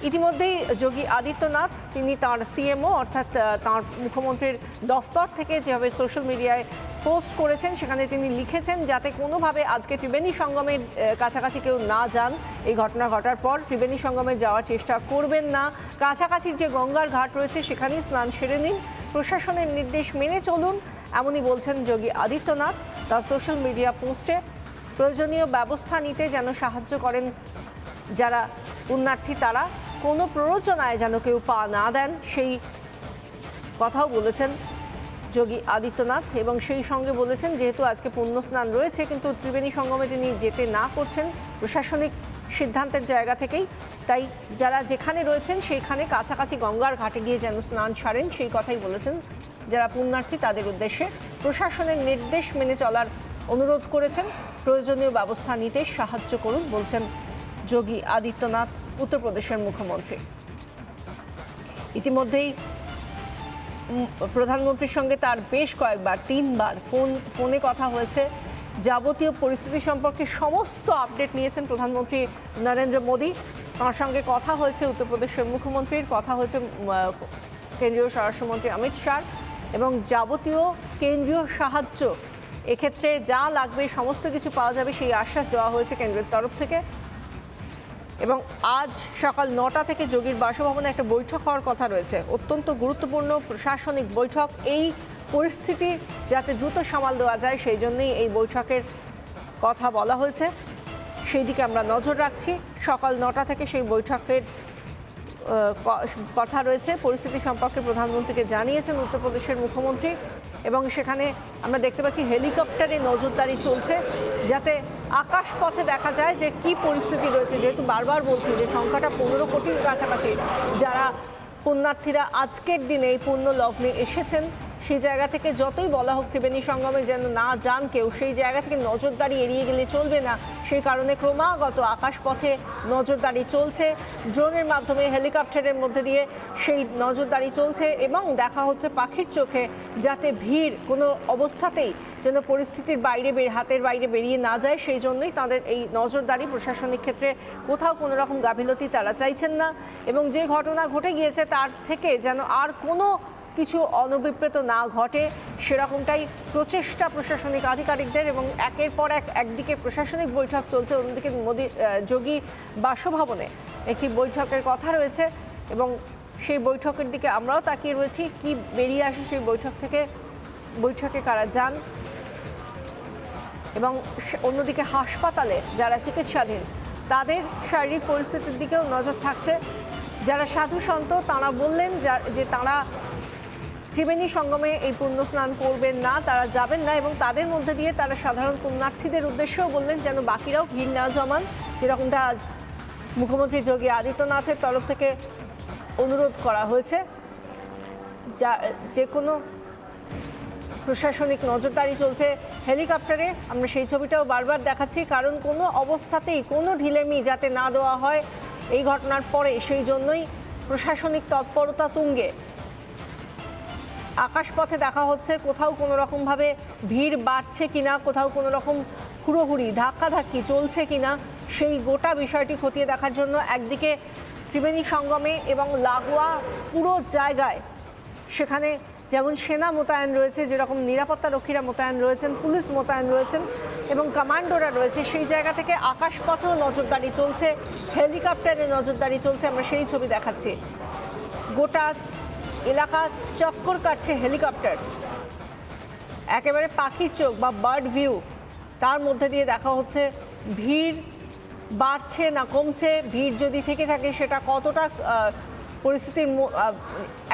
ইতিমধ্যেই যোগী আদিত্যনাথ তিনি তার সিএমও অর্থাৎ তার মুখ্যমন্ত্রীর দফতর থেকে যেভাবে সোশ্যাল মিডিয়ায় পোস্ট করেছেন সেখানে তিনি লিখেছেন যাতে কোনোভাবে আজকে ত্রিবেণী সঙ্গমের কাছাকাছি কেউ না যান। এই ঘটনা ঘটার পর ত্রিবেণী সঙ্গমে যাওয়ার চেষ্টা করবেন না, কাছাকাছির যে গঙ্গার ঘাট রয়েছে সেখানেই স্নান সেরে নিন, প্রশাসনের নির্দেশ মেনে চলুন, এমনই বলছেন যোগী আদিত্যনাথ তার সোশ্যাল মিডিয়া পোস্টে। প্রয়োজনীয় ব্যবস্থা নিতে যেন সাহায্য করেন যারা পুণ্যার্থী, তারা কোনো প্ররোচনায় যেন কেউ পা না দেন সেই কথাও বলেছেন যোগী আদিত্যনাথ। এবং সেই সঙ্গে বলেছেন যেহেতু আজকে পুণ্য স্নান রয়েছে কিন্তু ত্রিবেণী সঙ্গমে তিনি যেতে না করছেন প্রশাসনিক সিদ্ধান্তের জায়গা থেকেই, তাই যারা যেখানে রয়েছেন সেইখানে কাছাকাছি গঙ্গার ঘাটে গিয়ে যেন স্নান সারেন সেই কথাই বলেছেন। যারা পুণ্যার্থী তাদের উদ্দেশ্যে প্রশাসনের নির্দেশ মেনে চলার অনুরোধ করেছেন, প্রয়োজনীয় ব্যবস্থা নিতে সাহায্য করুন বলছেন যোগী আদিত্যনাথ, উত্তরপ্রদেশের মুখ্যমন্ত্রী। ইতিমধ্যেই প্রধানমন্ত্রীর সঙ্গে তার বেশ কয়েকবার 3বার ফোনে কথা হয়েছে। যাবতীয় পরিস্থিতি সম্পর্কে সমস্ত আপডেট নিয়েছেন প্রধানমন্ত্রী নরেন্দ্র মোদী। তার সঙ্গে কথা হয়েছে উত্তরপ্রদেশের মুখ্যমন্ত্রীর, কথা হয়েছে কেন্দ্রীয় স্বরাষ্ট্রমন্ত্রী অমিত শাহ, এবং যাবতীয় কেন্দ্রীয় সাহায্য এক্ষেত্রে যা লাগবে সমস্ত কিছু পাওয়া যাবে সেই আশ্বাস দেওয়া হয়েছে কেন্দ্রের তরফ থেকে। এবং আজ সকাল 9টা থেকে যোগীর বাসভবনে একটা বৈঠক হওয়ার কথা রয়েছে, অত্যন্ত গুরুত্বপূর্ণ প্রশাসনিক বৈঠক। এই পরিস্থিতি যাতে দ্রুত সামাল দেওয়া যায় সেই জন্যই এই বৈঠকের কথা বলা হয়েছে, সেই দিকে আমরা নজর রাখছি। সকাল 9টা থেকে সেই বৈঠকের কথা রয়েছে। পরিস্থিতি সম্পর্কে প্রধানমন্ত্রীকে জানিয়েছেন উত্তরপ্রদেশের মুখ্যমন্ত্রী, এবং সেখানে আমরা দেখতে পাচ্ছি হেলিকপ্টারে নজরদারি চলছে যাতে আকাশপথে দেখা যায় যে কি পরিস্থিতি রয়েছে। যেহেতু বারবার বলছি যে সংখ্যাটা 15 কোটির কাছাকাছি যারা পুণ্যার্থীরা আজকের দিনে এই পুণ্য লগ্নে এসেছেন, সেই জায়গা থেকে যতই বলা হোক ত্রিবেণী সঙ্গমে যেন না যান কেউ, সেই জায়গা থেকে নজরদারি এড়িয়ে গেলে চলবে না। সেই কারণে ক্রমাগত আকাশপথে নজরদারি চলছে, ড্রোনের মাধ্যমে হেলিকপ্টারের মধ্যে দিয়ে সেই নজরদারি চলছে, এবং দেখা হচ্ছে পাখির চোখে যাতে ভিড় কোনো অবস্থাতেই যেন পরিস্থিতির হাতের বাইরে বেরিয়ে না যায়, সেই জন্যই তাদের এই নজরদারি। প্রশাসনিক ক্ষেত্রে কোথাও কোনো রকম গাফিলতি তারা চাইছেন না, এবং যে ঘটনা ঘটে গিয়েছে তার থেকে যেন আর কোনো কিছু অনভিপ্রেত না ঘটে সেরকমটাই প্রচেষ্টা প্রশাসনিক আধিকারিকদের। এবং একের পর একদিকে প্রশাসনিক বৈঠক চলছে, অন্যদিকে যোগী বাসভবনে একটি বৈঠকের কথা রয়েছে, এবং সেই বৈঠকের দিকে আমরাও তাকিয়ে রয়েছি কি বেরিয়ে আসে সেই বৈঠক থেকে, বৈঠকে কারা যান। এবং অন্যদিকে হাসপাতালে যারা চিকিৎসাধীন তাদের শারীরিক পরিস্থিতির দিকেও নজর থাকছে। যারা সাধু সন্ত তাঁরা বললেন যে তাঁরা ত্রিবেণী সঙ্গমে এই পুণ্য স্নান করবেন না, তারা যাবেন না, এবং তাদের মধ্যে দিয়ে তারা সাধারণ পুণ্যার্থীদের উদ্দেশ্যেও বললেন যেন বাকিরাও ভিড় না জমান, যেরকমটা আজ মুখ্যমন্ত্রী যোগী আদিত্যনাথের তরফ থেকে অনুরোধ করা হয়েছে। যে কোনো প্রশাসনিক নজরদারি চলছে হেলিকপ্টারে, আমরা সেই ছবিটাও বারবার দেখাচ্ছি, কারণ কোনো অবস্থাতেই কোনো ঢিলেমি যাতে না দেওয়া হয় এই ঘটনার পরে, সেই জন্যই প্রশাসনিক তৎপরতা তুঙ্গে। আকাশপথে দেখা হচ্ছে কোথাও কোনো রকমভাবে ভিড় বাড়ছে কিনা, কোথাও কোনো রকম হুড়োহুড়ি ধাক্কাধাক্কি চলছে কিনা, সেই গোটা বিষয়টি খতিয়ে দেখার জন্য একদিকে ত্রিবেণী সঙ্গমে এবং লাগোয়া পুরো জায়গায় সেখানে যেমন সেনা মোতায়েন রয়েছে, যেরকম নিরাপত্তা রক্ষীরা মোতায়েন রয়েছেন, পুলিশ মোতায়েন রয়েছেন এবং কমান্ডোরা রয়েছে, সেই জায়গা থেকে আকাশপথেও নজরদারি চলছে, হেলিকপ্টারে নজরদারি চলছে। আমরা সেই ছবি দেখাচ্ছি, গোটা এলাকা চক্কর কাটছে হেলিকপ্টার, একেবারে পাখির চোখ বা বার্ড ভিউ, তার মধ্যে দিয়ে দেখা হচ্ছে ভিড় বাড়ছে না কমছে, ভিড় যদি থেকে থাকে সেটা কতটা পরিস্থিতির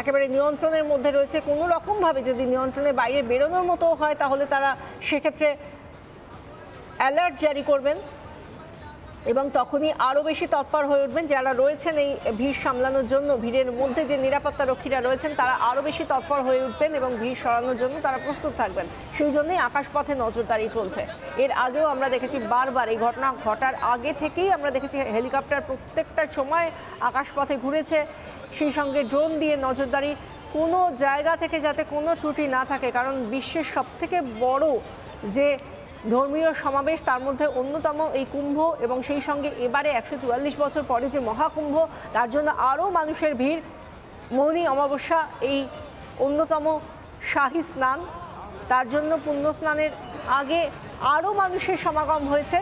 একেবারে নিয়ন্ত্রণের মধ্যে রয়েছে। কোনো রকমভাবে যদি নিয়ন্ত্রণের বাইরে বেরোনোর মতো হয় তাহলে তারা সেক্ষেত্রে অ্যালার্ট জারি করবেন এবং তখনই আরও বেশি তৎপর হয়ে উঠবেন। যারা রয়েছেন এই ভিড় সামলানোর জন্য, ভিড়ের মধ্যে যে নিরাপত্তা রক্ষীরা রয়েছেন তারা আরও বেশি তৎপর হয়ে উঠবেন এবং ভিড় সরানোর জন্য তারা প্রস্তুত থাকবেন। সেই জন্যই আকাশপথে নজরদারি চলছে। এর আগেও আমরা দেখেছি বারবার, এই ঘটনা ঘটার আগে থেকেই আমরা দেখেছি হেলিকপ্টার প্রত্যেকটা সময় আকাশপথে ঘুরেছে, সেই সঙ্গে ড্রোন দিয়ে নজরদারি, কোনো জায়গা থেকে যাতে কোনো ত্রুটি না থাকে। কারণ বিশ্বের সবথেকে বড় যে ধর্মীয় সমাবেশ, তার মধ্যে অন্যতম এই কুম্ভ, এবং সেই সঙ্গে এবারে 144 বছর পরে যে মহাকুম্ভ, তার জন্য আরও মানুষের ভিড়। মৌনী অমাবস্যা এই অন্যতম শাহী স্নান, তার জন্য পুণ্য স্নানের আগে আরও মানুষের সমাগম হয়েছে।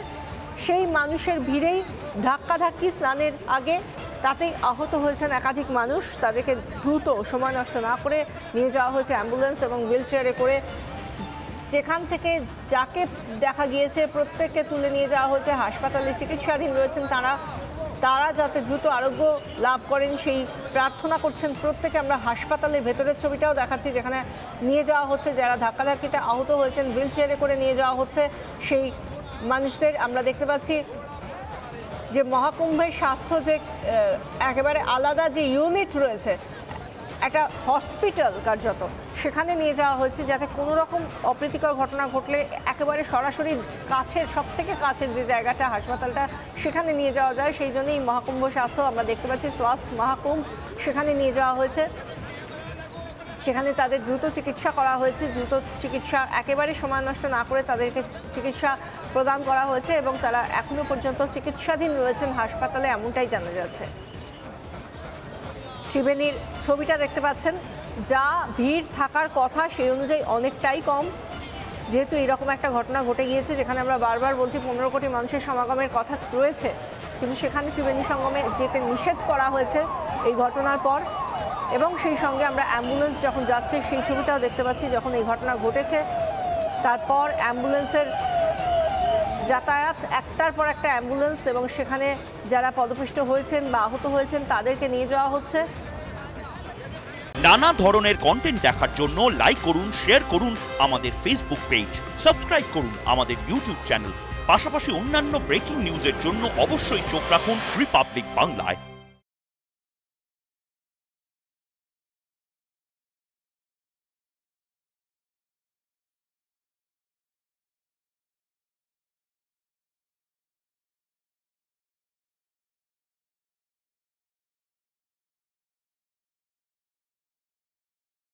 সেই মানুষের ভিড়েই ধাক্কাধাক্কি স্নানের আগে, তাতেই আহত হয়েছেন একাধিক মানুষ। তাদেরকে দ্রুত সময় নষ্ট না করে নিয়ে যাওয়া হয়েছে অ্যাম্বুলেন্স এবং হুইল চেয়ারে করে। যেখান থেকে যাকে দেখা গিয়েছে প্রত্যেককে তুলে নিয়ে যাওয়া হয়েছে হাসপাতালে, চিকিৎসাধীন রয়েছেন তারা যাতে দ্রুত আরোগ্য লাভ করেন সেই প্রার্থনা করছেন প্রত্যেকে। আমরা হাসপাতালের ভেতরের ছবিটাও দেখাচ্ছি, যেখানে নিয়ে যাওয়া হচ্ছে যারা ধাক্কাধাক্কিতে আহত হয়েছেন, হুইল চেয়ারে করে নিয়ে যাওয়া হচ্ছে সেই মানুষদের। আমরা দেখতে পাচ্ছি যে মহাকুম্ভের স্বাস্থ্য যে একেবারে আলাদা যে ইউনিট রয়েছে, একটা হসপিটাল কার্যত, সেখানে নিয়ে যাওয়া হয়েছে যাতে কোনো রকম অপ্রীতিকর ঘটনা ঘটলে একেবারে সরাসরি কাছের, সবথেকে কাছের যে জায়গাটা হাসপাতালটা, সেখানে নিয়ে যাওয়া যায়। সেই জন্যই মহাকুম্ভ স্বাস্থ্য, আমরা দেখতে পাচ্ছি স্বাস্থ্য মহাকুম্ভ, সেখানে নিয়ে যাওয়া হয়েছে। সেখানে তাদের দ্রুত চিকিৎসা করা হয়েছে, দ্রুত চিকিৎসা একেবারে সময় নষ্ট না করে তাদেরকে চিকিৎসা প্রদান করা হয়েছে এবং তারা এখনো পর্যন্ত চিকিৎসাধীন রয়েছেন হাসপাতালে, এমনটাই জানা যাচ্ছে। ত্রিবেণীর ছবিটা দেখতে পাচ্ছেন, যা ভিড় থাকার কথা সেই অনুযায়ী অনেকটাই কম, যেহেতু এরকম একটা ঘটনা ঘটে গিয়েছে যেখানে আমরা বারবার বলছি 15 কোটি মানুষের সমাগমের কথা রয়েছে, কিন্তু সেখানে ত্রিবেণী সঙ্গমে যেতে নিষেধ করা হয়েছে এই ঘটনার পর। এবং সেই সঙ্গে আমরা অ্যাম্বুলেন্স যখন যাচ্ছে সেই ছবিটাও দেখতে পাচ্ছি, যখন এই ঘটনা ঘটেছে তারপর অ্যাম্বুলেন্সের যাতায়াত, একটার পর একটা অ্যাম্বুলেন্স, এবং সেখানে যারা পদপিষ্ট হয়েছেন বা আহত হয়েছেন তাদেরকে নিয়ে যাওয়া হচ্ছে। নানা ধরনের কন্টেন্ট দেখার জন্য লাইক করুন, শেয়ার করুন আমাদের ফেসবুক পেজ, সাবস্ক্রাইব করুন আমাদের ইউটিউব চ্যানেল। পাশাপাশি অন্যান্য ব্রেকিং নিউজের জন্য অবশ্যই চোখ রাখুন রিপাবলিক বাংলায়।